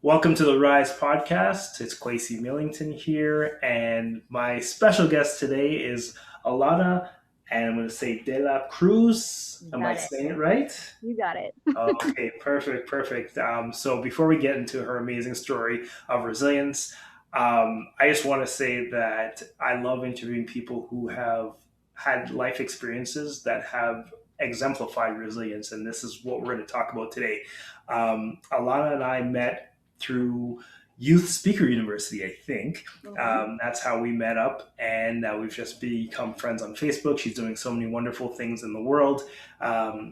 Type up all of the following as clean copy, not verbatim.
Welcome to the Rise podcast. It's Quasi Millington here, and my special guest today is Alana, and I'm going to say Dela Cruz. You Am I got it. saying it right? You got it. Okay, perfect, perfect. So before we get into her amazing story of resilience, I just want to say that I love interviewing people who have had life experiences that have exemplified resilience, and this is what we're going to talk about today. Alana and I met through Youth Speaker University, I think. Hmm. That's how we met up, and we've just become friends on Facebook. She's doing so many wonderful things in the world. And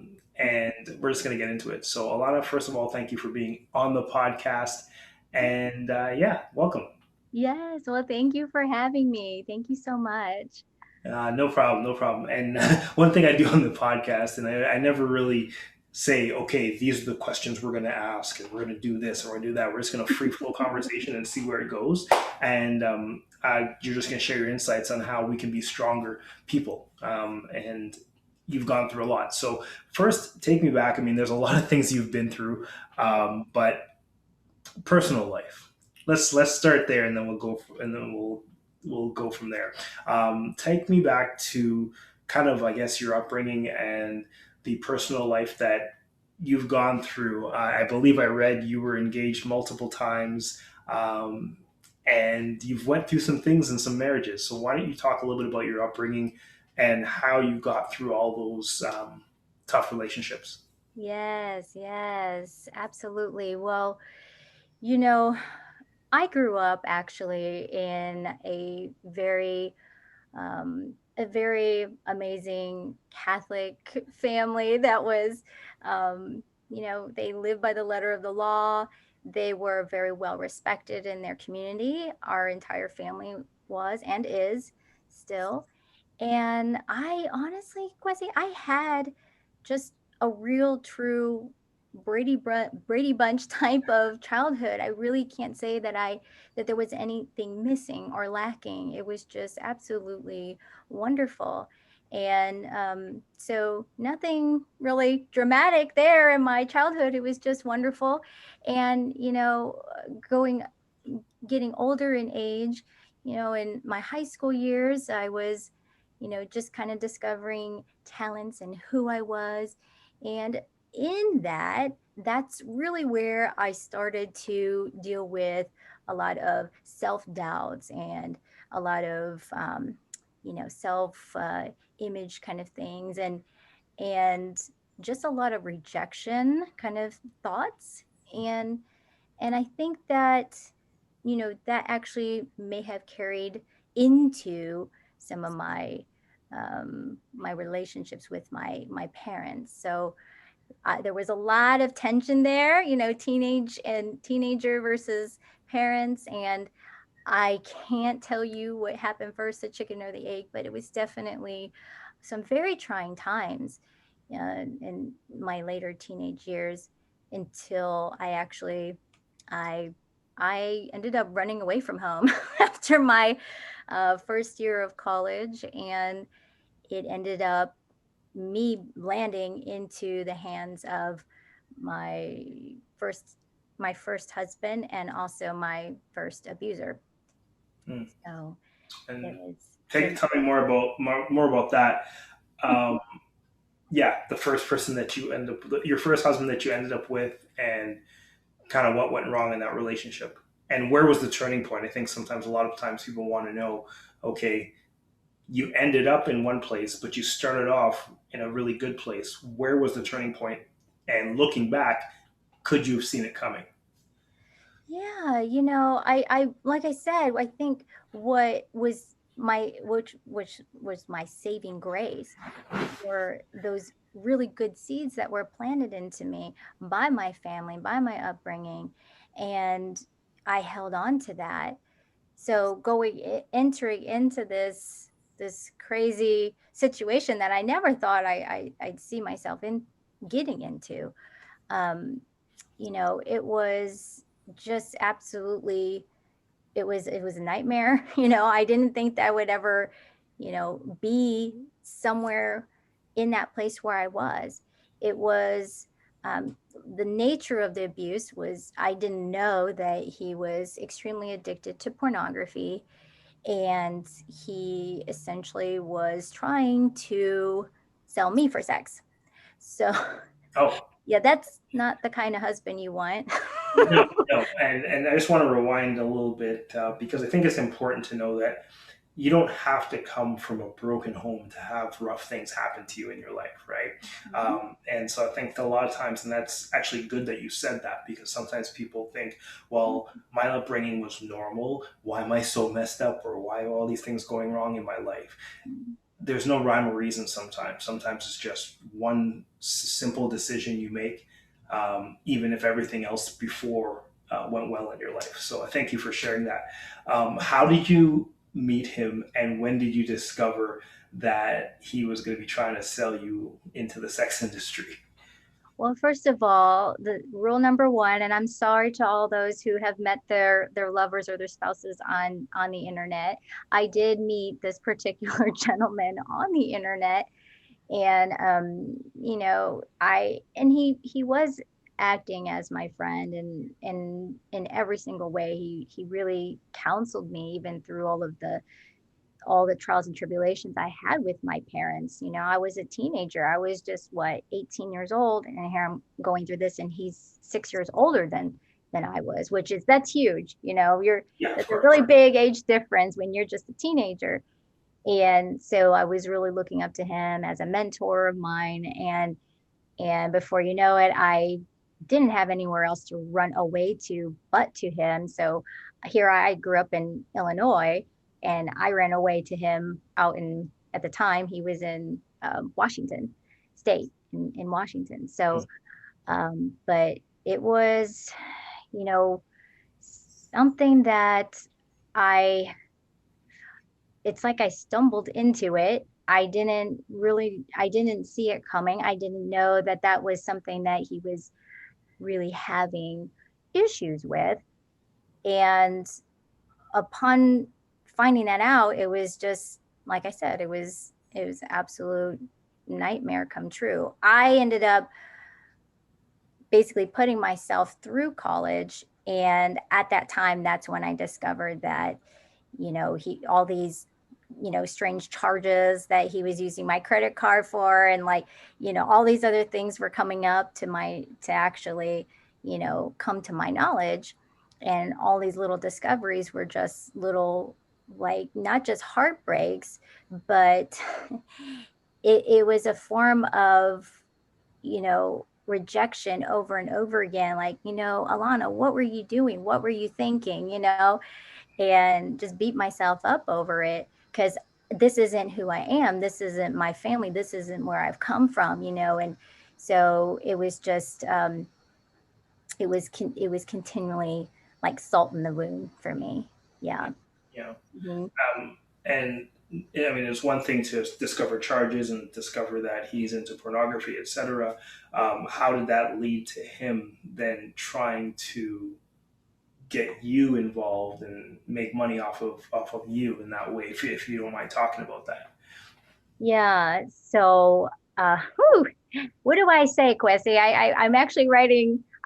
we're just going to get into it. So, Alana, first of all, thank you for being on the podcast. And yeah, welcome. Yes. Well, thank you for having me. Thank you so much. No problem, no problem. And one thing I do on the podcast, and I never really say, okay, these are the questions we're going to ask, and we're going to do this, and we're going to do that. We're just going to free flow conversation and see where it goes. And you're just going to share your insights on how we can be stronger people. And you've gone through a lot. So first, take me back. I mean, there's a lot of things you've been through, but personal life. Let's start there, and then we'll go from there. Take me back to kind of, I guess, your upbringing and the personal life that you've gone through. I believe I read you were engaged multiple times, and you've went through some things in some marriages. So why don't you talk a little bit about your upbringing and how you got through all those tough relationships? Yes, yes, absolutely. Well, you know, I grew up actually in a very amazing Catholic family that was, they lived by the letter of the law. They were very well respected in their community. Our entire family was and is still. And I honestly, Kwesi, I had just a real true Brady Bunch type of childhood. I really can't say that there was anything missing or lacking. It was just absolutely wonderful. And so nothing really dramatic there in my childhood. It was just wonderful. And, going, getting older in age, in my high school years, I was, just kind of discovering talents and who I was. And in that, that's really where I started to deal with a lot of self doubts and a lot of, self image kind of things. And just a lot of rejection kind of thoughts. And I think that, that actually may have carried into some of my relationships with my parents. So there was a lot of tension there, teenager versus parents. And I can't tell you what happened first, the chicken or the egg, but it was definitely some very trying times in my later teenage years until I I ended up running away from home after my first year of college, and it ended up me landing into the hands of my first my first husband and also my first abuser. Hmm. So it And was it tell me more about that. Um, yeah, the first person that you end up, your first husband that you ended up with, and kind of what went wrong in that relationship, and where was the turning point? I think sometimes, a lot of times, people want to know, okay, you ended up in one place, but you started off in a really good place. Where was the turning point? And looking back, could you have seen it coming? Yeah, I like I said, I think what was my which was my saving grace were those really good seeds that were planted into me by my family, by my upbringing, and I held on to that. So entering into this crazy situation that I never thought I'd see myself in getting into. Um, it was just absolutely it was a nightmare. I didn't think that I would ever, be somewhere in that place where I was. It was um, the nature of the abuse was, I didn't know that he was extremely addicted to pornography, and he essentially was trying to sell me for sex. So, Oh, yeah, that's not the kind of husband you want. no, no. And I just want to rewind a little bit because I think it's important to know that you don't have to come from a broken home to have rough things happen to you in your life, right? And so I think a lot of times, and that's actually good that you said that, because sometimes people think, well, my upbringing was normal. Why am I so messed up? Or why are all these things going wrong in my life? There's no rhyme or reason sometimes. Sometimes it's just one simple decision you make, even if everything else before went well in your life. So I thank you for sharing that. How did you meet him, and when did you discover that he was going to be trying to sell you into the sex industry? Well, first of all, the rule number one, and I'm sorry to all those who have met their lovers or their spouses on the internet. I did meet this particular gentleman on the internet, and he was acting as my friend, and in every single way he really counseled me, even through all the trials and tribulations I had with my parents. I was a teenager. I was just, what, 18 years old, and here I'm going through this, and he's 6 years older than I was, that's huge. Yeah, of That's a course. really big age difference when you're just a teenager. And so I was really looking up to him as a mentor of mine, and before you know it, I didn't have anywhere else to run away to but to him. So here I grew up in Illinois, and I ran away to him out in, at the time, he was in Washington State, in Washington. So, but it was, you know, something that I, it's like I stumbled into it. I didn't see it coming. I didn't know that that was something that he was really having issues with. And upon finding that out, it was just, like I said, it was absolute nightmare come true. I ended up basically putting myself through college, and at that time, that's when I discovered that, he, all these, strange charges that he was using my credit card for, and, like, all these other things were coming up to actually, come to my knowledge. And all these little discoveries were just little, like, not just heartbreaks, but it was a form of, rejection over and over again. Like, Alana, what were you doing? What were you thinking? And just beat myself up over it, because this isn't who I am. This isn't my family. This isn't where I've come from, And so it was just, it was continually like salt in the wound for me. Yeah. Yeah. Mm-hmm. And I mean, it's one thing to discover charges and discover that he's into pornography, etc. How did that lead to him then trying to get you involved and make money off of you in that way? If you don't mind talking about that. Yeah. So, whew, what do I say, Quessy? I'm actually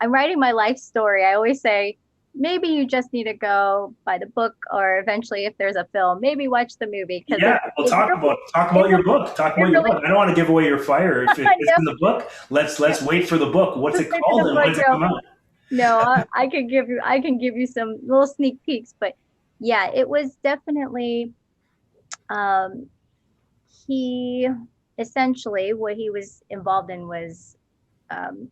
I'm writing my life story. I always say, maybe you just need to go by the book, or eventually, if there's a film, maybe watch the movie, because Yeah, well, talk it about your really, book. Talk it about your really, book. I don't want to give away your fire. If it's no, in the book, let's wait for the book. What's let's it get to called, the and book. when's it No, come out? no, I can give you some little sneak peeks, but yeah, it was definitely, um, he essentially, what he was involved in was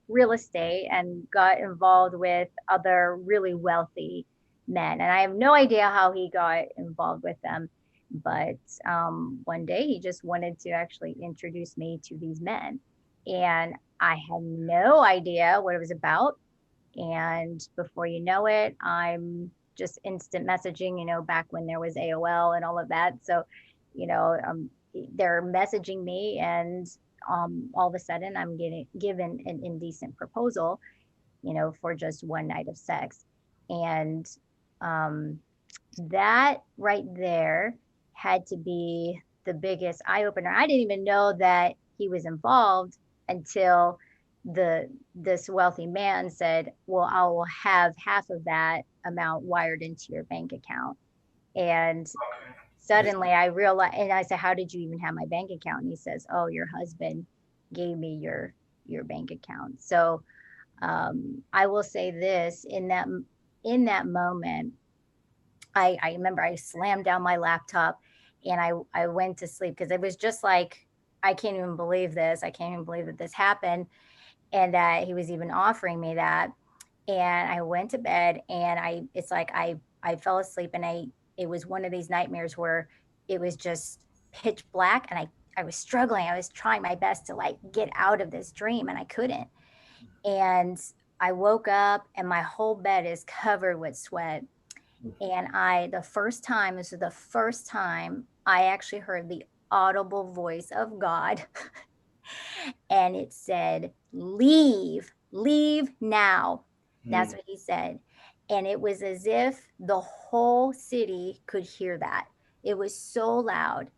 real estate, and got involved with other really wealthy men. And I have no idea how he got involved with them. But one day he just wanted to actually introduce me to these men. And I had no idea what it was about. And before you know it, I'm just instant messaging, back when there was AOL and all of that. So, they're messaging me, and all of a sudden I'm getting given an indecent proposal, for just one night of sex. And um, that right there had to be the biggest eye opener. I didn't even know that he was involved until this wealthy man said, well, I will have half of that amount wired into your bank account. And suddenly I realized, and I said, how did you even have my bank account? And he says, oh, your husband gave me your bank account. So I will say this, in that moment, I remember I slammed down my laptop and I went to sleep because it was just like, I can't even believe this. I can't even believe that this happened and that he was even offering me that. And I went to bed and it's like I fell asleep, and it was one of these nightmares where it was just pitch black, and I was struggling. I was trying my best to like get out of this dream, and I couldn't. And I woke up and my whole bed is covered with sweat. And this is the first time I actually heard the audible voice of God. And it said, leave now. That's what he said. And it was as if the whole city could hear that. It was so loud.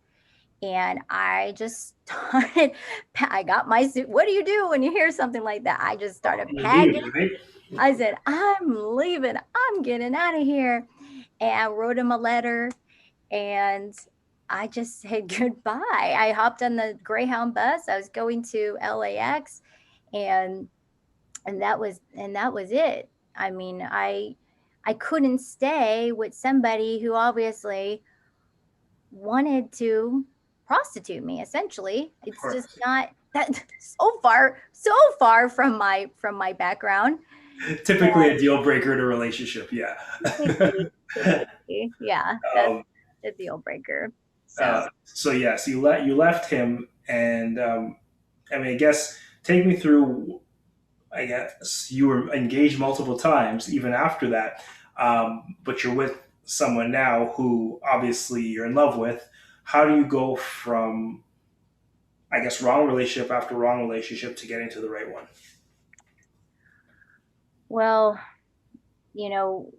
And I just started, I got my suit. What do you do when you hear something like that? I just started packing. Right? I said, I'm leaving. I'm getting out of here. And I wrote him a letter, and I just said goodbye. I hopped on the Greyhound bus. I was going to LAX, and that was it. I mean, I couldn't stay with somebody who obviously wanted to prostitute me, essentially. Of It's just course. not that so far from my background. Typically a deal breaker in a relationship. Yeah. Typically, yeah, that's um, a deal breaker. So, so yes, you left him, and I mean, I guess take me through. I guess you were engaged multiple times, even after that, but you're with someone now who obviously you're in love with. How do you go from, I guess, wrong relationship after wrong relationship to getting to the right one? well, you know,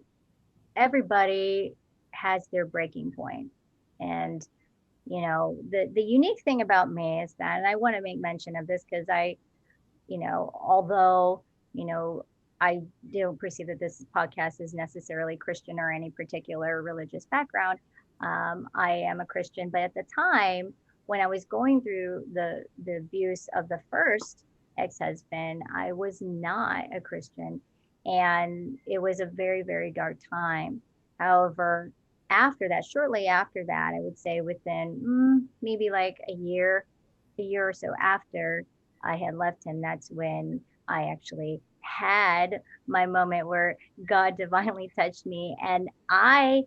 everybody has their breaking point. And, the unique thing about me is that, and I want to make mention of this because although, you know, I don't perceive that this podcast is necessarily Christian or any particular religious background. I am a Christian, but at the time when I was going through the abuse of the first ex-husband, I was not a Christian, and it was a very, very dark time. However, after that, shortly after that, I would say within maybe like a year or so after I had left him, that's when I actually had my moment where God divinely touched me. And I,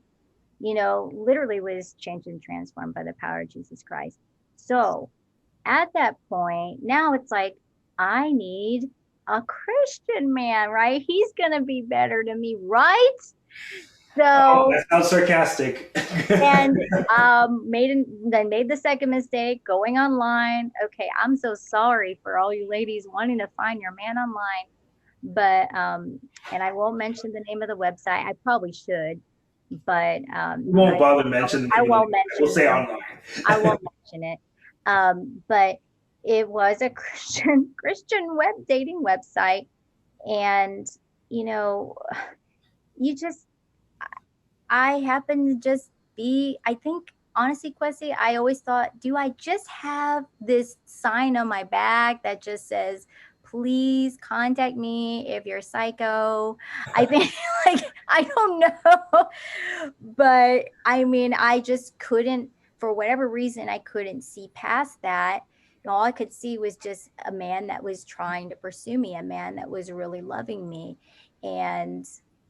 literally was changed and transformed by the power of Jesus Christ. So at that point, now it's like, I need a Christian man, right? He's going to be better to me, right? Oh, So that sounds sarcastic. and made the second mistake going online. Okay, I'm so sorry for all you ladies wanting to find your man online, but and I won't mention the name of the website. I probably should, but We won't bother mentioning the I name of the. won't We'll mention say the online. I won't mention it. But it was a Christian web dating website, and you know, you just I happen to just be, I think, honestly, Quessy, I always thought, do I just have this sign on my back that just says, please contact me if you're psycho? I think, like, I don't know. But I mean, I just couldn't, for whatever reason, I couldn't see past that. All I could see was just a man that was trying to pursue me, a man that was really loving me. And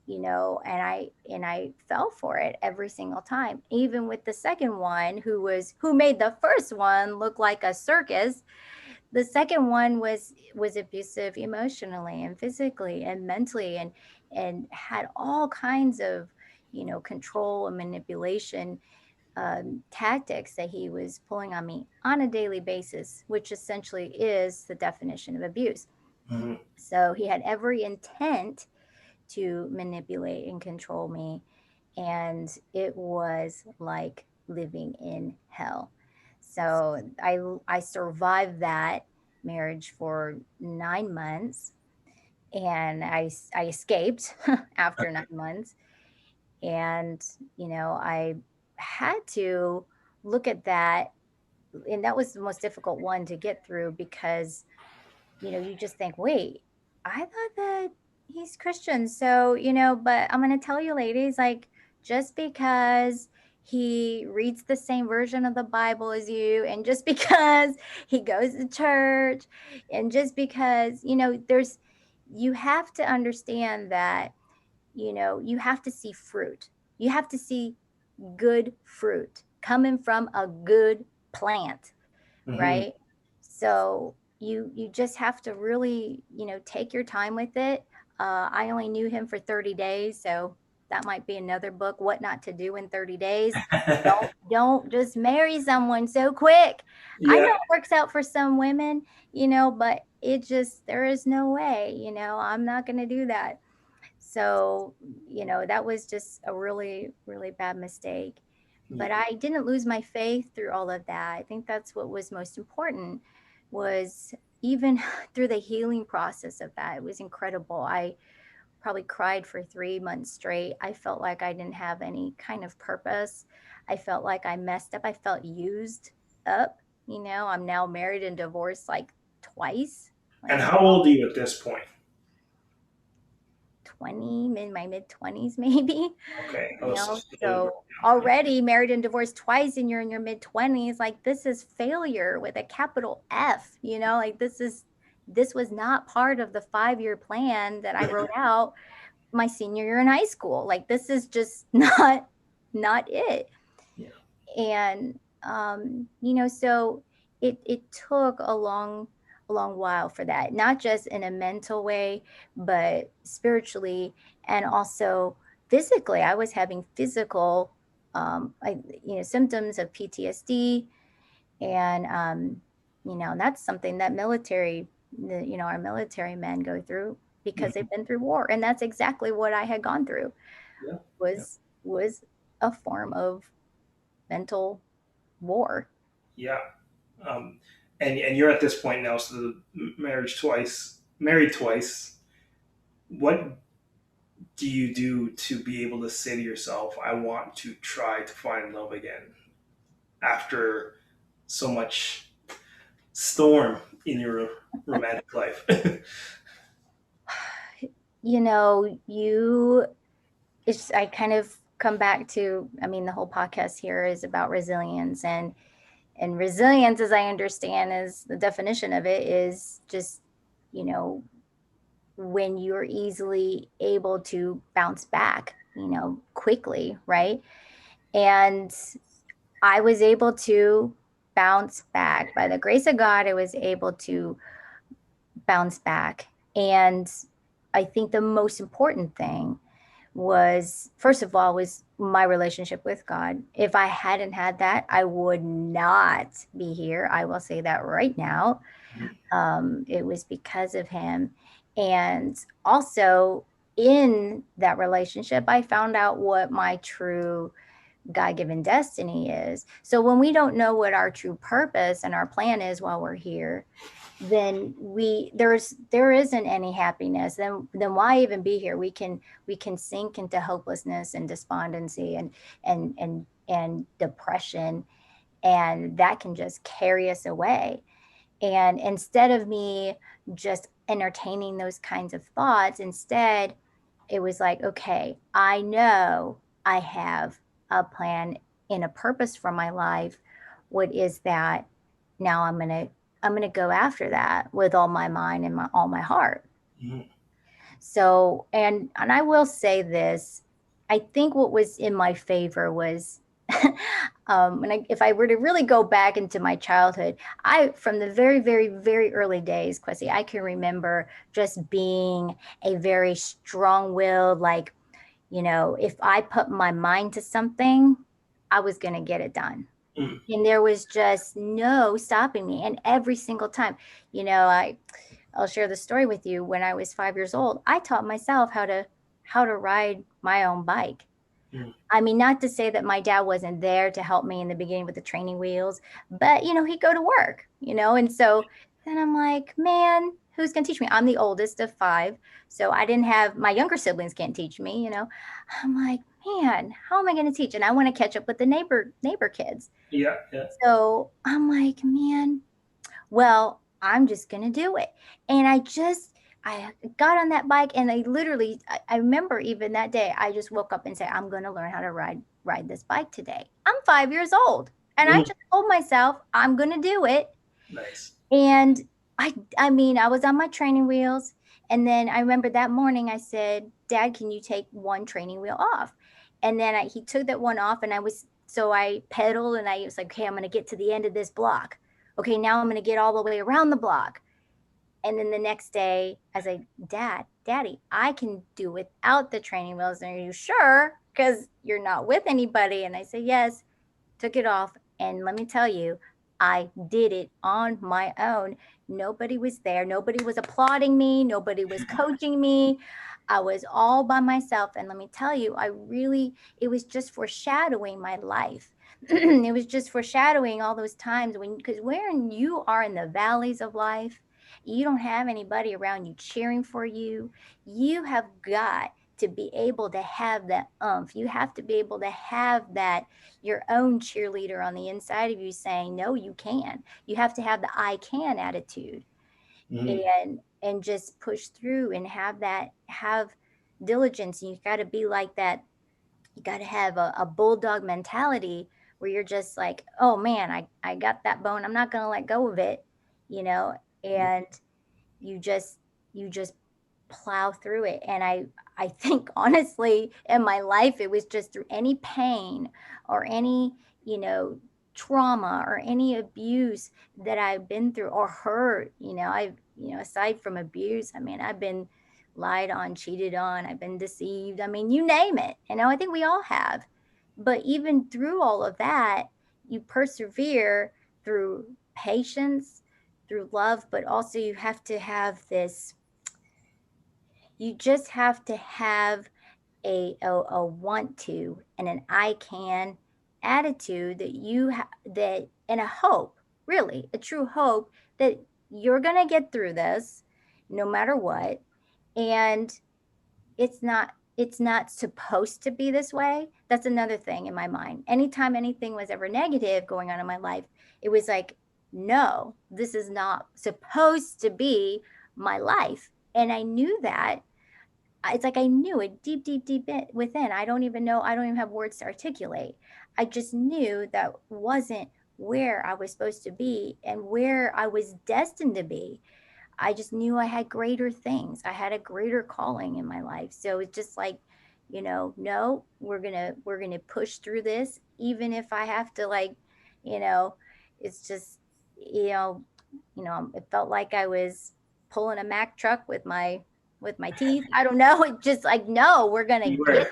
and I fell for it every single time, even with the second one, who made the first one look like a circus. The second one was abusive emotionally and physically and mentally, and had all kinds of control and manipulation tactics that he was pulling on me on a daily basis, which essentially is the definition of abuse. Mhm. So he had every intent to manipulate and control me. And it was like living in hell. So I survived that. marriage for 9 months, and I escaped after 9 months. And, I had to look at that. And that was the most difficult one to get through because, you just think, wait, I thought that he's Christian. So, but I'm going to tell you, ladies, like, just because he reads the same version of the Bible as you, and just because he goes to church, and just because, you have to understand that, you have to see fruit. You have to see good fruit coming from a good plant, Hmm. right? So you just have to really, take your time with it. I only knew him for 30 days, so that might be another book, What Not to Do in 30 Days. Don't just marry someone so quick. I know Yeah. it works out for some women, but it just, there is no way, I'm not going to do that. So, that was just a really, really bad mistake. But I didn't lose my faith through all of that. I think that's what was most important, was even through the healing process of that. It was incredible. I probably cried for 3 months straight. I felt like I didn't have any kind of purpose. I felt like I messed up. I felt used up. I'm now married and divorced like twice, And like how old are you at this point? 20, in my mid 20s, maybe. Okay. you Oh, know so so already married and divorced twice, and you're in your mid 20s, like, this is failure with a capital F. Like, this was not part of the 5-year plan that I wrote out my senior year in high school. Like, this is just not it. yeah. And so it took a long while for that, not just in a mental way, but spiritually, and also physically. I was having physical symptoms of PTSD. And that's something that our military men go through, because Mhm. they've been through war. And that's exactly what I had gone through, Yeah. Yeah. was a form of mental war. Yeah. Um, and you're at this point now, so the marriage twice, married twice. What do you do to be able to say to yourself, I want to try to find love again after so much storm in your romantic life? You it's I kind of come back to, I mean, the whole podcast here is about resilience. And resilience, as I understand, is the definition of it, is just, you know, when you're easily able to bounce back, quickly, right? And I was able to bounce back. By the grace of God, I was able to bounce back. And I think the most important thing was, first of all, was my relationship with God. If I hadn't had that, I would not be here. I will say that right now. It was because of him. And also, in that relationship, I found out what my true God given destiny is. So when we don't know what our true purpose and our plan is while we're here, then there isn't any happiness. Then why even be here? We can sink into hopelessness and despondency and depression, and that can just carry us away. And instead of me just entertaining those kinds of thoughts, instead, it was like, okay, I know I have a plan and a purpose for my life. What is that? Now I'm gonna go after that with all my mind and all my heart. Mhm. So, and I will say this, I think what was in my favor was, if I were to really go back into my childhood, from the very, very, very early days, Kwesi, I can remember just being a very strong-willed, like, if I put my mind to something, I was going to get it done. Mhm. And there was just no stopping me. And every single time, you know, I I'll share the story with you. When I was 5 years old, I taught myself how to ride my own bike. Mhm. I mean, not to say that my dad wasn't there to help me in the beginning with the training wheels, but he'd go to work, and so Then I'm like, man, who's going to teach me? I'm the oldest of 5. So I didn't have, my younger siblings can't teach me, you know. I'm like, man, how am I going to teach? And I want to catch up with the neighbor kids. Yeah, yeah. So I'm like, man, well, I'm just going to do it. And I got on that bike, and I remember even that day, I just woke up and said, I'm going to learn how to ride this bike today. I'm 5 years old. And I Mhm. just told myself, I'm going to do it. Nice. And I mean, I was on my training wheels. And then I remember that morning I said, Dad, can you take one training wheel off? And then he took that one off, and so I pedaled, and I was like, okay, I'm going to get to the end of this block. Okay, now I'm going to get all the way around the block. And then the next day, I was like, Daddy, I can do without the training wheels. And are you sure? Because you're not with anybody. And I said, yes. Took it off. And let me tell you, I did it on my own. Nobody was there. Nobody was applauding me. Nobody was coaching me. I was all by myself. And let me tell you, it was just foreshadowing my life. It was just foreshadowing all those times because when you are in the valleys of life, you don't have anybody around you cheering for you. You have got to be able to have that umph. You have to be able to have that your own cheerleader on the inside of you saying, no, you can. You have to have the I can attitude, Mhm. and just push through and have diligence. And you got to be like that. You got to have a bulldog mentality where you're just like, oh man, I got that bone. I'm not going to let go of it, you know, and you just, you just plow through it. And I think honestly in my life, it was just through any pain or any, you know, trauma or any abuse that I've been through or hurt. Aside from abuse, I mean, I've been lied on, cheated on, I've been deceived. I mean, you name it. I think we all have. But even through all of that, you persevere through patience, through love, but also you just have to have a want to and an I can attitude that and a hope, really, a true hope that you're going to get through this no matter what. And it's not supposed to be this way. That's another thing in my mind. Anytime anything was ever negative going on in my life, it was like, no, this is not supposed to be my life. And I knew that. It's like I knew it deep, deep, deep within. I don't even know. I don't even have words to articulate. I just knew that wasn't where I was supposed to be and where I was destined to be. I just knew I had greater things. I had a greater calling in my life. So it's just like, no, we're gonna push through this, even if I have to, like, you know, it's just, it felt like I was pulling a Mack truck with my teeth. I don't know. It just like, no, You were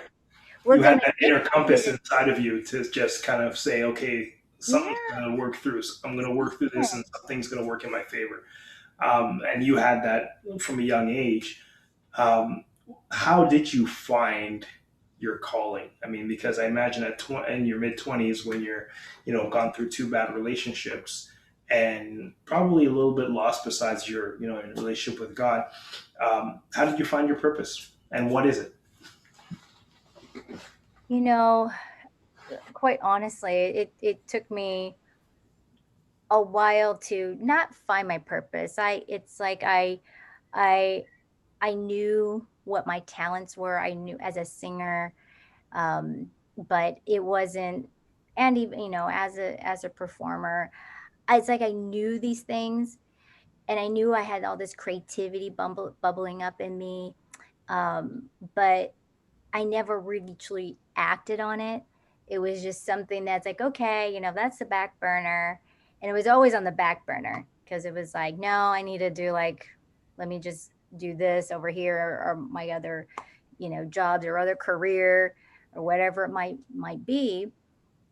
we're you had gonna that get inner through compass this. inside of you to just kind of say, okay, something's Yeah. going to work through. So I'm going to work through this, and something's going to work in my favor. And you had that from a young age. Um, how did you find your calling? I mean, because I imagine in your mid 20s, when you're, gone through 2 bad relationships and probably a little bit lost besides your, relationship with God. How did you find your purpose, and what is it? You know, quite honestly, it took me a while to not find my purpose. It's like I I knew what my talents were. I knew as a singer, but it wasn't. And even, as a performer, it's like I knew these things, and I knew I had all this creativity bubbling up in me, but I never really truly acted on it. It was just something that's like, okay, that's the back burner. And it was always on the back burner because it was like, no, I need to do, like, let me just do this over here, or my other, jobs or other career or whatever it might be.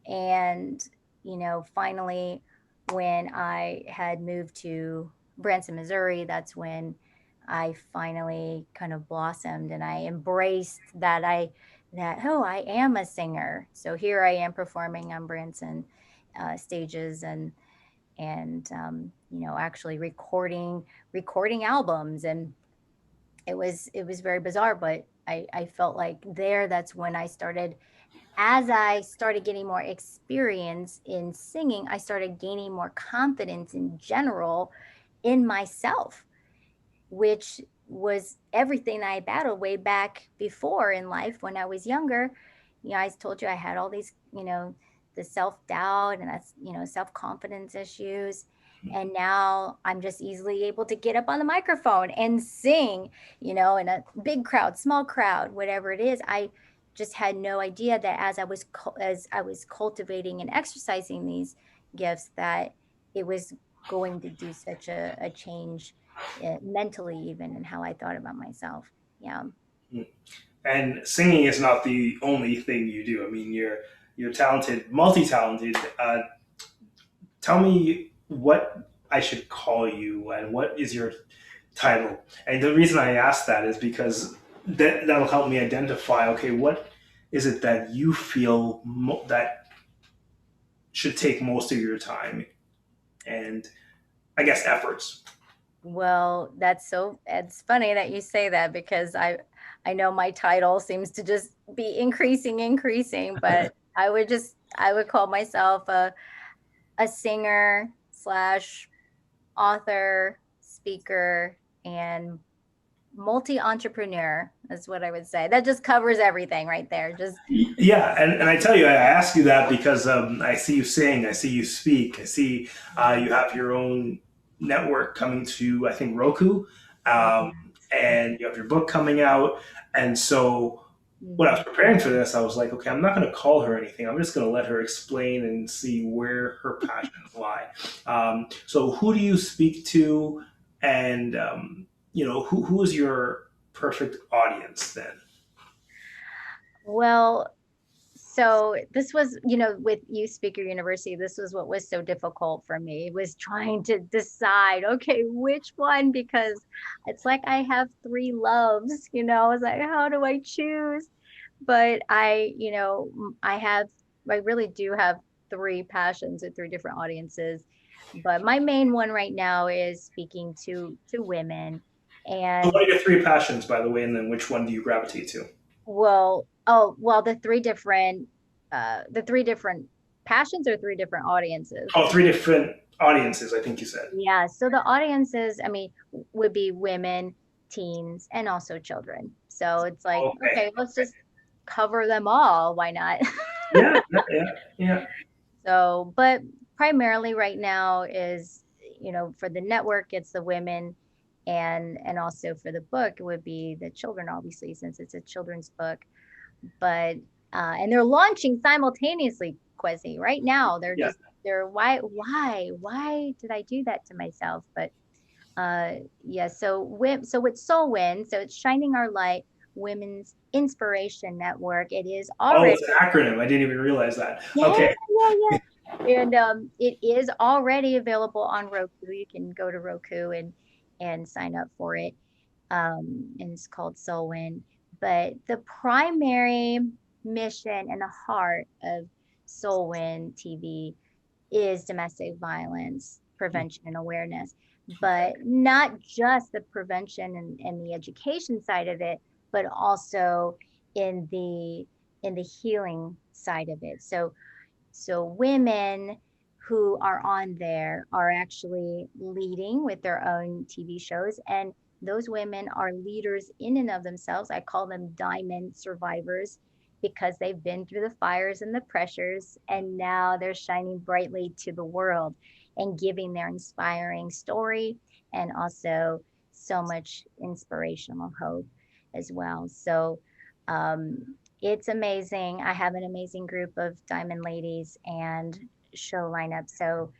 And, finally, when I had moved to Branson, Missouri, that's when I finally kind of blossomed, and I embraced oh, I am a singer. So here I am performing on Branson stages, actually recording albums. And it was very bizarre, but I felt like that's when I started, as I started getting more experience in singing, I started gaining more confidence in general in myself, which was everything I battled way back before in life when I was younger. I told you I had all these, the self doubt and that's, self confidence issues. And now I'm just easily able to get up on the microphone and sing, in a big crowd, small crowd, whatever it is. I just had no idea that as I was cultivating and exercising these gifts, that it was going to do such a change, mentally, even in how I thought about myself. Yeah. And singing is not the only thing you do. I mean, you're talented, multi-talented. Tell me what I should call you and what is your title. And the reason I ask that is because that'll help me identify. Okay, what is it that you feel that should take most of your time and I guess efforts. Well, it's funny that you say that, because I know my title seems to just be increasing, but I would call myself a singer slash author, speaker, and multi-entrepreneur is what I would say. That just covers everything right there. Just Yeah, and I tell you, I ask you that because I see you sing, I see you speak, I see you have your own network coming to, I think, Roku, um, and you have your book coming out. And so when I was Mhm. preparing for this, I was like, okay, I'm not going to call her anything. I'm just going to let her explain and see where her passions lie. So who do you speak to, and who is your perfect audience then? Well, so this was, with Youth Speaker University, this was what was so difficult for me. It was trying to decide, okay, which one, because it's like I have three loves, I was like, how do I choose? But I really do have three passions and three different audiences. But my main one right now is speaking to women. So And what are your three passions, by the way, and then which one do you gravitate to? well, the three different passions, or three different audiences. Oh, three different audiences, I think you said. Yeah, so the audiences, I mean, would be women, teens, and also children. So it's like, Okay. okay, let's just cover them all. Why not? Yeah, yeah, yeah, yeah. So, but primarily right now is, for the network, it's the women, and also for the book, it would be the children, obviously, since it's a children's book. But and they're launching simultaneously, Quezzy. Right now, Yeah. they're why did I do that to myself? But yeah, so with Soul Win, so it's Shining Our Light Women's Inspiration Network. It is Oh, already, it's an acronym. I didn't even realize that. yeah, Okay. yeah. And it is already available on Roku. You can go to Roku and sign up for it. And it's called Soul Win. But the primary mission and the heart of Soul Win TV is domestic violence prevention and awareness, but not just the prevention and the education side of it, but also in the healing side of it. So women who are on there are actually leading with their own TV shows, and those women are leaders in and of themselves. I call them diamond survivors, because they've been through the fires and the pressures, and now they're shining brightly to the world and giving their inspiring story, and also so much inspirational hope as well. So um, it's amazing. I have an amazing group of diamond ladies and show lineup. So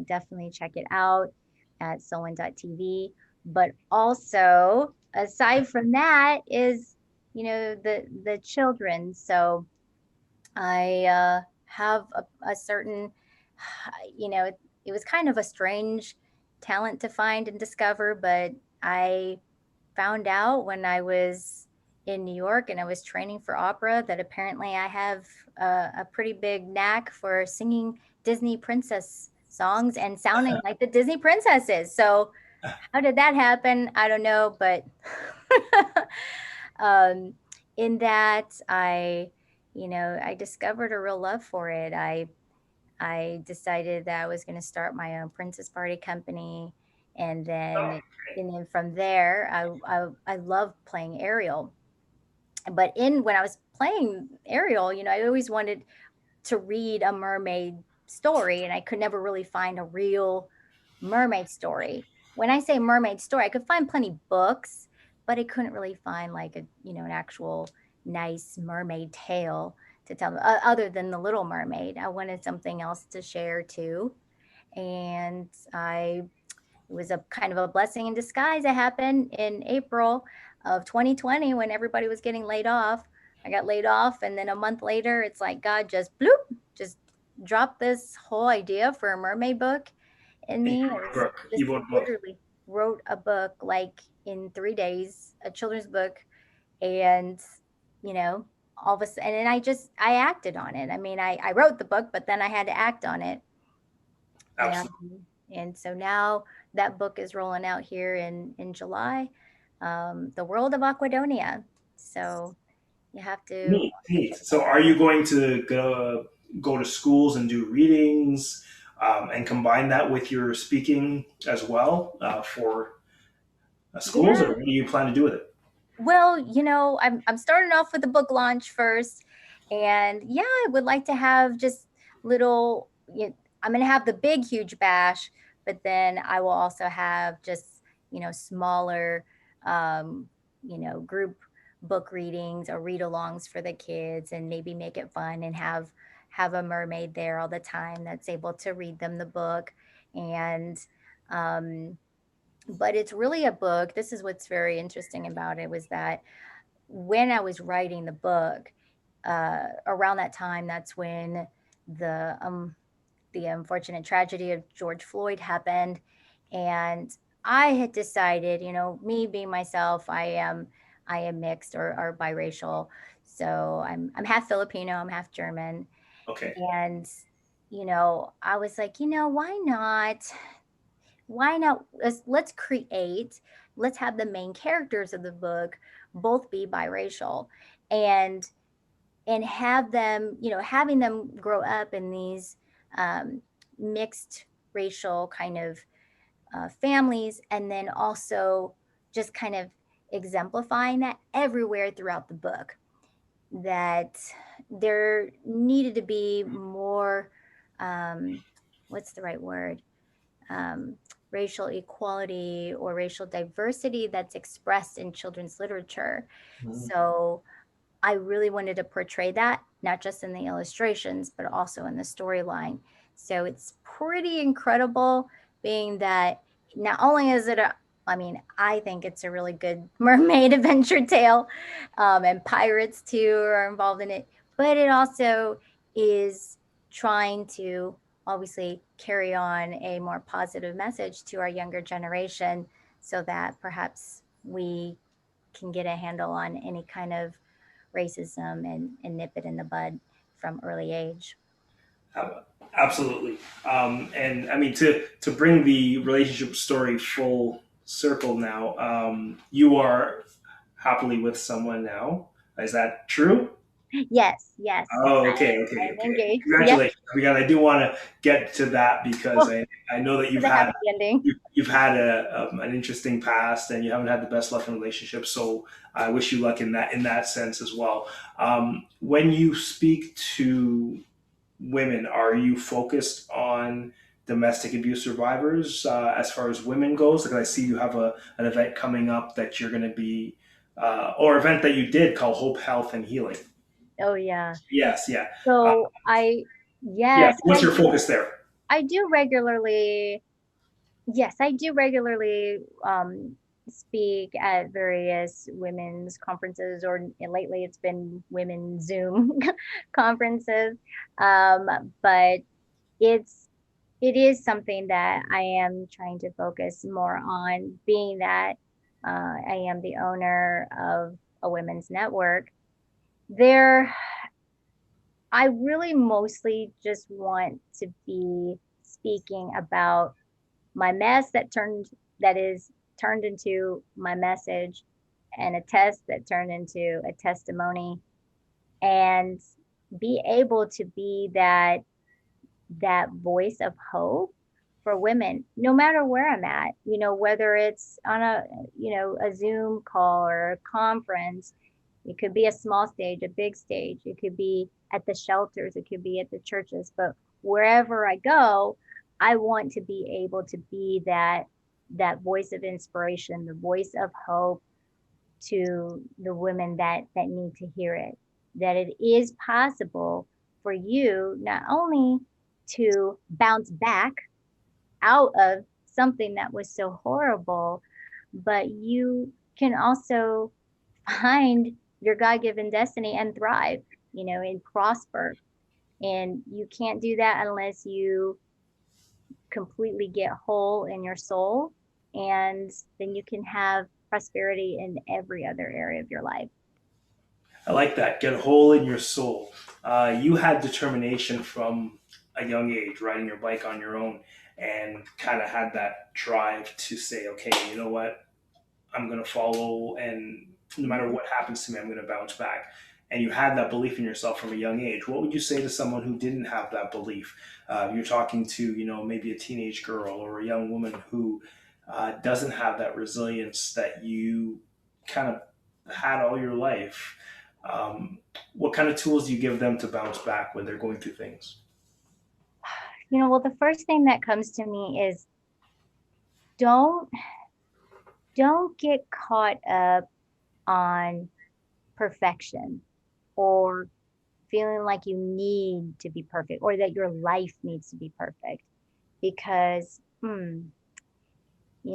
definitely check it out at soulwin.tv. But also, aside from that, is, the children. So I have a certain, it was kind of a strange talent to find and discover, but I found out when I was in New York and I was training for opera that apparently I have a pretty big knack for singing Disney princess songs and sounding like the Disney princesses. So how did that happen? I don't know, but um, in that I discovered a real love for it. I decided that I was going to start my own princess party company, and then from there, I love playing Ariel. But in when I was playing Ariel, I always wanted to read a mermaid story, and I could never really find a real mermaid story. When I say mermaid story, I could find plenty books, but I couldn't really find like an actual nice mermaid tale to tell other than the Little Mermaid. I wanted something else to share too. And it was a kind of a blessing in disguise. It happened in April of 2020 when everybody was getting laid off. I got laid off, and then a month later, it's like God just bloop, just dropped this whole idea for a mermaid book in And me. you And wrote a it's book. just You wrote a book. literally wrote a book like in 3 days, a children's book, and you know, all of a sudden, and I acted on it. I mean, I wrote the book, but then I had to act on it, and Absolutely. so now that book is rolling out here in July, the world of Aquadonia. So you have to Neat, neat. So, are you going to go to schools and do readings and combine that with your speaking as well for schools, or yeah. what do you plan to do with it? Well, I'm starting off with the book launch first, and yeah, I would like to have just little. I'm going to have the big, huge bash, but then I will also have just smaller, group book readings or read-alongs for the kids, and maybe make it fun and have a mermaid there all the time that's able to read them the book, and um, but it's really a book. This is what's very interesting about it was that when I was writing the book, around that time, that's when the unfortunate tragedy of George Floyd happened, and I had decided, me being myself, I am mixed or biracial, so I'm half Filipino, I'm half German, Okay. and I was like, why not let's create, let's have the main characters of the book both be biracial, and have them, having them grow up in these um, mixed racial kind of families, and then also just kind of exemplifying that everywhere throughout the book, that there needed to be more, um, what's the right word, um, racial equality or racial diversity that's expressed in children's literature. Mhm. So I really wanted to portray that, not just in the illustrations, but also in the storyline. So it's pretty incredible, being that not only is it I mean, I think it's a really good mermaid adventure tale, and pirates too are involved in it, but it also is trying to obviously carry on a more positive message to our younger generation, so that perhaps we can get a handle on any kind of racism, and nip it in the bud from early age. Uh, Absolutely. And I mean, to bring the relationship story full circle now, you are happily with someone now. Is that true? Yes, yes, Oh, I okay, am. okay, I'm okay. engaged. Yes, Congratulations. Because I do want to get to that because oh, I know that for the happy ending. you've had an interesting past and you haven't had the best luck in relationships. So I wish you luck in that sense as well. When you speak to women, are you focused on domestic abuse survivors as far as women goes? Because I see you have an event coming up that you're going to be, or event that you did called Hope, Health, and Healing. Oh yeah. Yes, yeah. Uh, So yeah, yes, what's your focus there? I do regularly. Yes, I do regularly speak at various women's conferences, or lately it's been women Zoom conferences. But it's it is something that I am trying to focus more on, being that I am the owner of a women's network. There, I really mostly just want to be speaking about my mess that is turned into my message, and a test that turned into a testimony, and be able to be that voice of hope for women, no matter where I'm at, whether it's on a Zoom call or a conference. It could be a small stage, a big stage. It could be at the shelters. It could be at the churches. But wherever I go, I want to be able to be that voice of inspiration, the voice of hope to the women that need to hear it. That it is possible for you not only to bounce back out of something that was so horrible, but you can also find your God-given destiny and thrive, and prosper. And you can't do that unless you completely get whole in your soul, and then you can have prosperity in every other area of your life. I like that. Get a hole in your soul. You had determination from a young age, riding your bike on your own, and kind of had that drive to say, okay, you know what? I'm going to follow, and no matter what happens to me, I'm going to bounce back. And you had that belief in yourself from a young age. What would you say to someone who didn't have that belief? You're talking to, maybe a teenage girl or a young woman who doesn't have that resilience that you kind of had all your life. What kind of tools do you give them to bounce back when they're going through things? Well, the first thing that comes to me is don't don't get caught up on perfection, or feeling like you need to be perfect, or that your life needs to be perfect, because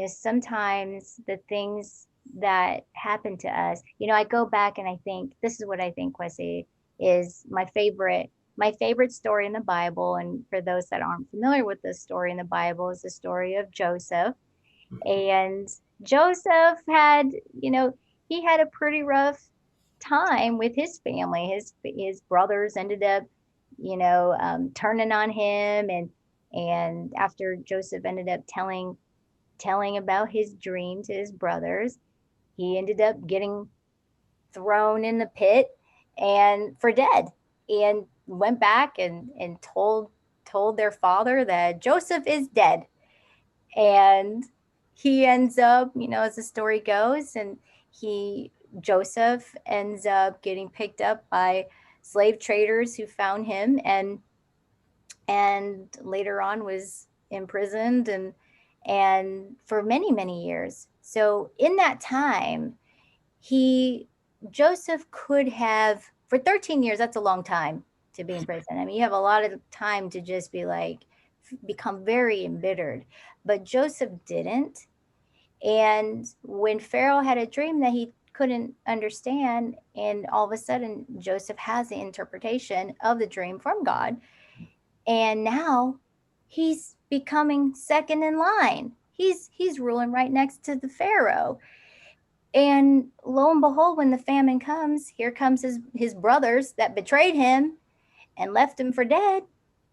sometimes the things that happen to us, I go back and I think this is what I think, Kwesi, is my favorite story in the Bible. And for those that aren't familiar with this story in the Bible, is the story of Joseph. And Joseph had, he had a pretty rough time with his family. His brothers ended up, turning on him, and after Joseph ended up telling about his dream to his brothers, he ended up getting thrown in the pit and for dead, and went back and told their father that Joseph is dead. And he ends up, as the story goes, and he Joseph ends up getting picked up by slave traders who found him, and later on was imprisoned, and for many many years. So in that time, he Joseph could have, for 13 years, that's a long time to be in prison. I mean, you have a lot of time to just be like, become very embittered. But Joseph didn't. And when Pharaoh had a dream that he couldn't understand, and all of a sudden Joseph has the interpretation of the dream from God, and now he's becoming second in line. He's ruling right next to the Pharaoh. And lo and behold, when the famine comes, here comes his brothers that betrayed him and left him for dead.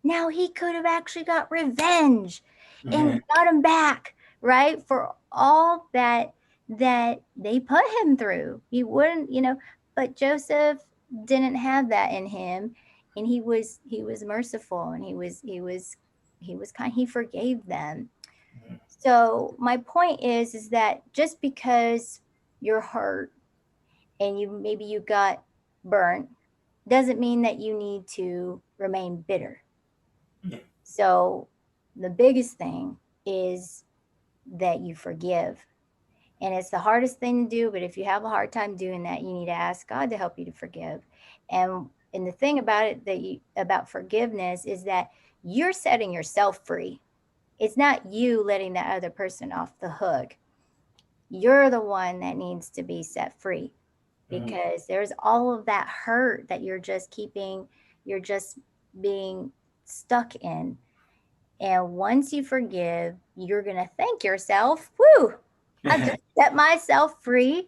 Now he could have actually got revenge Mm-hmm. and got him back, right? For all that they put him through. He wouldn't, but Joseph didn't have that in him, and he was merciful, and he was kind, he forgave them. So my point is that just because you're hurt and you got burnt doesn't mean that you need to remain bitter. So the biggest thing is that you forgive. And it's the hardest thing to do, but if you have a hard time doing that, you need to ask God to help you to forgive. And the thing about it, about forgiveness, is that you're setting yourself free. It's not you letting that other person off the hook. You're the one that needs to be set free, Mm-hmm. because there's all of that hurt that you're just being stuck in. And once you forgive, you're going to thank yourself. Woo! I just set myself free,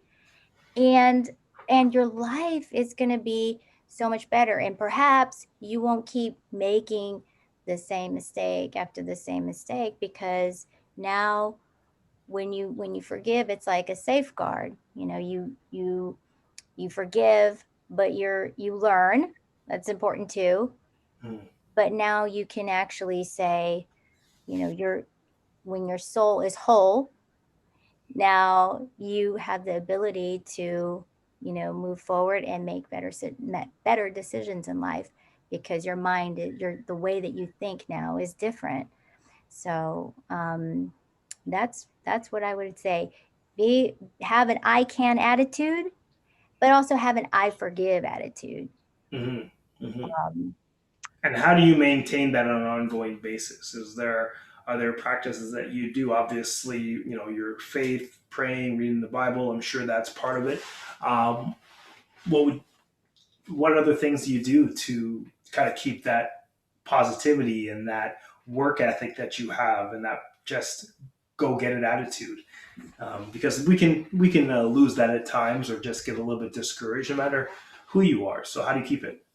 and your life is going to be so much better. And perhaps you won't keep making the same mistake after the same mistake, because now when you forgive, it's like a safeguard. You forgive, but you learn. That's important too. Mm. But now you can actually say, you're when your soul is whole, now you have the ability to, move forward and make better decisions in life, because your mind, the way that you think now is different. So that's what I would say. Have an I can attitude, but also have an I forgive attitude. Hmm. Hmm. Um, And how do you maintain that on an ongoing basis? Are there practices that you do? Obviously, your faith, praying, reading the Bible. I'm sure that's part of it. Um, what would what other things do you do to kind of keep that positivity and that work ethic that you have and that just go get it attitude? Because we can lose that at times or just get a little bit discouraged, no matter who you are. So how do you keep it?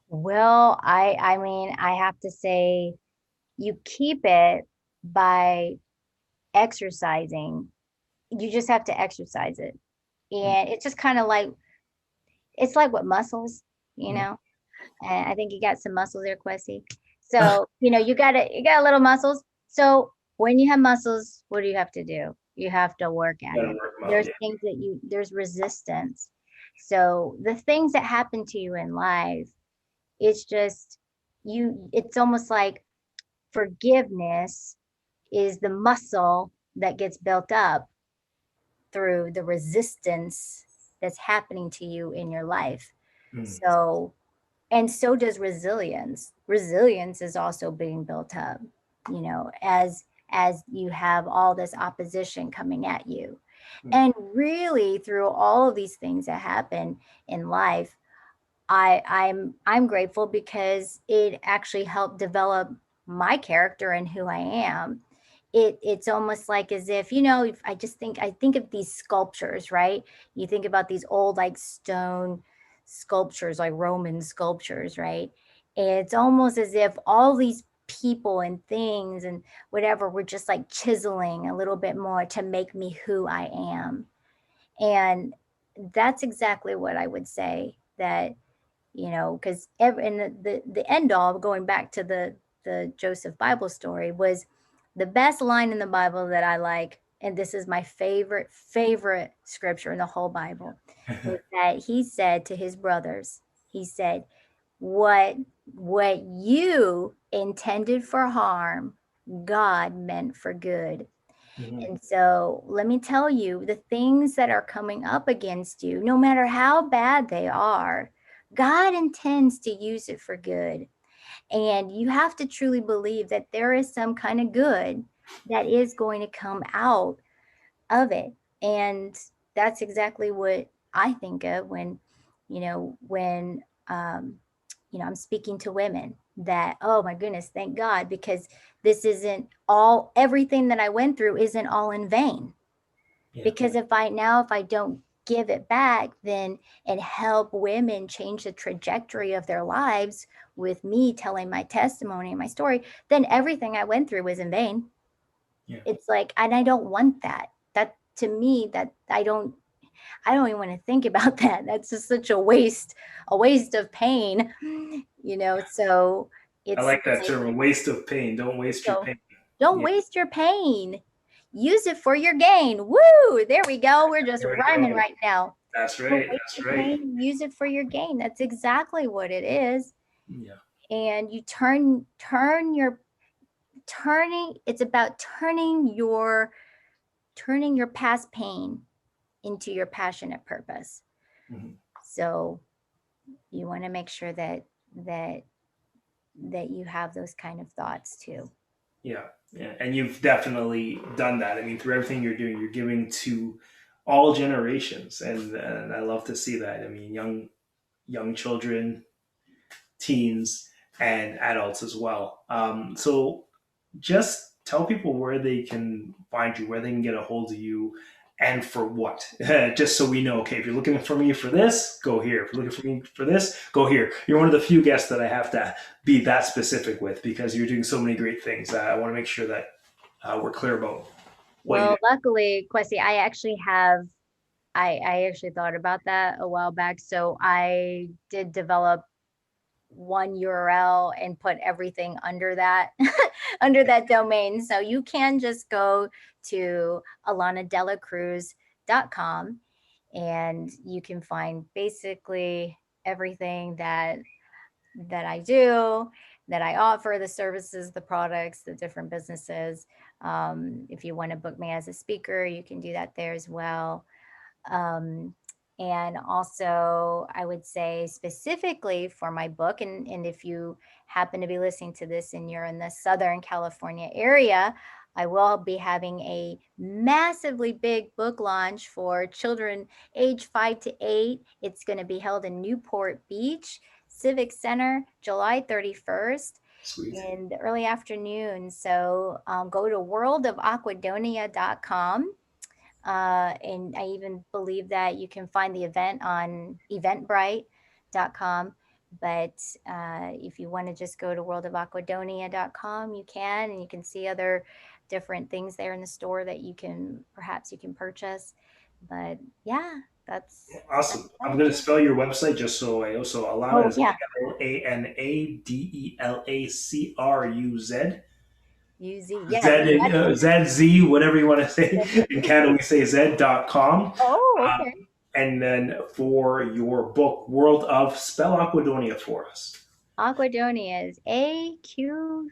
well, I mean, I have to say, you keep it by exercising. You just have to exercise it. And it's just kind of like, it's like what muscles, you Mm-hmm. know. And I think you got some muscles there, Quessy. So, you got little muscles. So when you have muscles, what do you have to do? You have to work at Gotta it. work them out. There's Yeah. things there's resistance. So the things that happen to you in life, it's just it's almost like forgiveness is the muscle that gets built up through the resistance that's happening to you in your life. Mm. So, and so does resilience. Resilience is also being built up, as you have all this opposition coming at you. Mm. And really, through all of these things that happen in life, I'm grateful, because it actually helped develop my character and who I am. It's almost like as if, if I think of these sculptures, right? You think about these old, like, stone sculptures, like Roman sculptures, right? It's almost as if all these people and things and whatever were just like chiseling a little bit more to make me who I am. And that's exactly what I would say, that, because and the end all, going back to the Joseph Bible story, was the best line in the Bible that I like, and this is my favorite scripture in the whole Bible, is that he said to his brothers, he said, what what you intended for harm, God meant for good. Mhm. And so let me tell you, the things that are coming up against you, no matter how bad they are, God intends to use it for good. And you have to truly believe that there is some kind of good that is going to come out of it. And that's exactly what I think of when I'm speaking to women, that, oh my goodness, thank God, because this isn't all, everything that I went through isn't all in vain. Yeah. Because if I don't give it back, then, and help women change the trajectory of their lives with me telling my testimony and my story, then everything I went through was in vain. Yeah. It's like, and I don't want that. That, to me, that I don't even want to think about that. That's just such a waste of pain, so I it's like that like, term, a waste of pain. Don't waste your so pain. don't Yeah. waste your pain. Use it for your gain. Woo! There we go. We're just There we rhyming go. right now. That's Don't right. waste That's your right. pain. Use it for your gain. That's exactly what it is. Yeah. And you turn your turning. It's about turning your past pain into your passionate purpose. Mhm. So you want to make sure that that you have those kind of thoughts too. Yeah. Yeah. And you've definitely done that. I mean, through everything you're doing, you're giving to all generations, and I love to see that. I mean, young children, teens, and adults as well. So just tell people where they can find you, where they can get a hold of you, and for what? Just so we know, okay, if you're looking for me for this, go here. If you're looking for me for this, go here. You're one of the few guests that I have to be that specific with because you're doing so many great things. I want to make sure that we're clear about what you do. Well, luckily, Kwesi, I actually have I actually thought about that a while back. So I did develop one URL and put everything under that under that domain. So you can just go to alanadelacruz.com and you can find basically everything that I do, that I offer, the services, the products, the different businesses. If you want to book me as a speaker, you can do that there as well. Um, and also, I would say specifically for my book, and if you happen to be listening to this and you're in the Southern California area, I will be having a massively big book launch for children age 5 to 8. It's going to be held in Newport Beach Civic Center, July 31st Sweet. in the early afternoon. So go to worldofaquadonia.com. And I even believe that you can find the event on eventbrite.com. But if you want to just go to worldofaqua.com, you can, and you can see other different things there in the store that perhaps you can purchase. But yeah, that's Awesome. I'm about going to it. spell your website just so I know. So Alana Oh is yeah, ALANADELACRUZ. yes, Z, ZZ, whatever you want to say. In Canada, we say Z.com. oh okay. And then for your book, World of, spell Aquadonia for us. Aquadonia is AQUA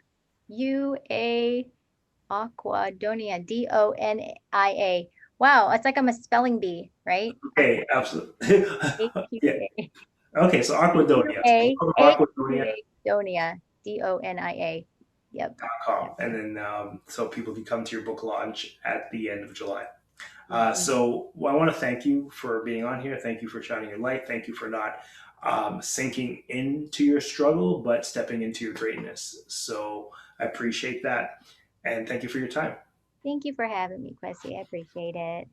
Aquadonia, DONIA. Wow, it's like I'm a spelling bee, right? Okay, absolutely. Yeah. AQA. Okay, so Aquadonia. So AQA, World of Aquadonia. AQA, Donia, DONIA. Yep. Com. Yep. And then so people can come to your book launch at the end of July. Mhm. So I want to thank you for being on here. Thank you for shining your light. Thank you for not sinking into your struggle, but stepping into your greatness. So I appreciate that. And thank you for your time. Thank you for having me, Kwesi. I appreciate it.